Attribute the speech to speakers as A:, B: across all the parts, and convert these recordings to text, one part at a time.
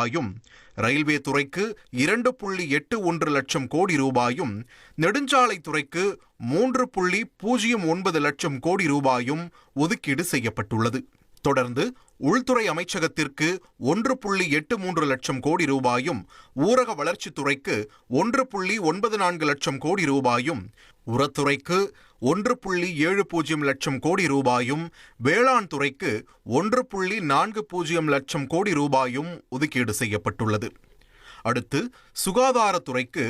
A: ரூபாயும், ரயில்வே துறைக்கு 2.81 லட்சம் கோடி ரூபாயும், நெடுஞ்சாலைத்துறைக்கு 3.09 லட்சம் கோடி ரூபாயும் ஒதுக்கீடு செய்யப்பட்டுள்ளது. தொடர்ந்து உள்துறை அமைச்சகத்திற்கு 1.83 லட்சம் கோடி ரூபாயும், ஊரக வளர்ச்சித்துறைக்கு 1.94 லட்சம் கோடி ரூபாயும், உரத்துறைக்கு 1.70 லட்சம் கோடி ரூபாயும், வேளாண் துறைக்கு 1.40 லட்சம் கோடி ரூபாயும் ஒதுக்கீடு செய்யப்பட்டுள்ளது. அடுத்து சுகாதாரத்துறைக்கு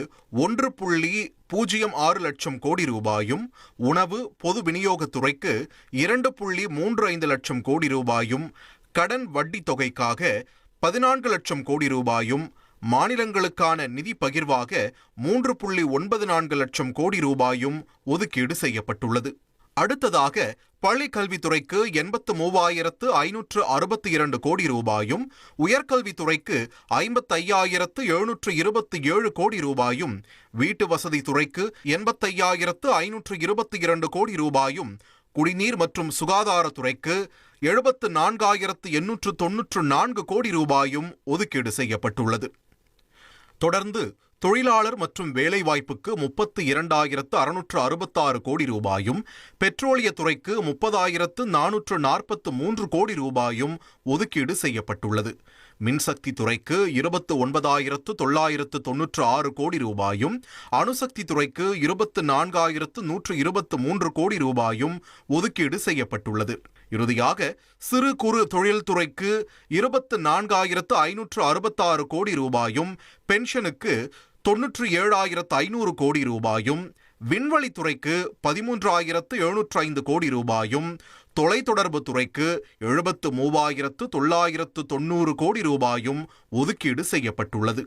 A: 1.06 லட்சம் கோடி ரூபாயும், உணவு பொது விநியோகத்துறைக்கு 2.35 லட்சம் கோடி ரூபாயும், கடன் வட்டி தொகைக்காக 14 லட்சம் கோடி ரூபாயும், மாநிலங்களுக்கான நிதி பகிர்வாக 3.94 லட்சம் கோடி ரூபாயும் ஒதுக்கீடு செய்யப்பட்டுள்ளது. அடுத்ததாக பள்ளி கல்வித்துறைக்கு 83,562 கோடி ரூபாயும், உயர்கல்வித்துறைக்கு 55,727 கோடி ரூபாயும், வீட்டு வசதி துறைக்கு 85,522 கோடி ரூபாயும், குடிநீர் மற்றும் சுகாதாரத்துறைக்கு 74,894 கோடி ரூபாயும் ஒதுக்கீடு செய்யப்பட்டுள்ளது. தொடர்ந்து தொழிலாளர் மற்றும் வேலைவாய்ப்புக்கு 32,666 கோடி ரூபாயும், பெட்ரோலியத்துறைக்கு 30,443 கோடி ரூபாயும் ஒதுக்கீடு செய்யப்பட்டுள்ளது. மின்சக்தி துறைக்கு 29,996 கோடி ரூபாயும், அணுசக்தி துறைக்கு 24,123 கோடி ரூபாயும் ஒதுக்கீடு செய்யப்பட்டுள்ளது. இறுதியாக சிறு குறு தொழில் துறைக்கு 24,566 கோடி ரூபாயும், பென்ஷனுக்கு 97,500 கோடி ரூபாயும், விண்வெளித்துறைக்கு 13,705 கோடி ரூபாயும், தொலைத்தொடர்பு துறைக்கு 73,990 கோடி ரூபாயும் ஒதுக்கீடு செய்யப்பட்டுள்ளது.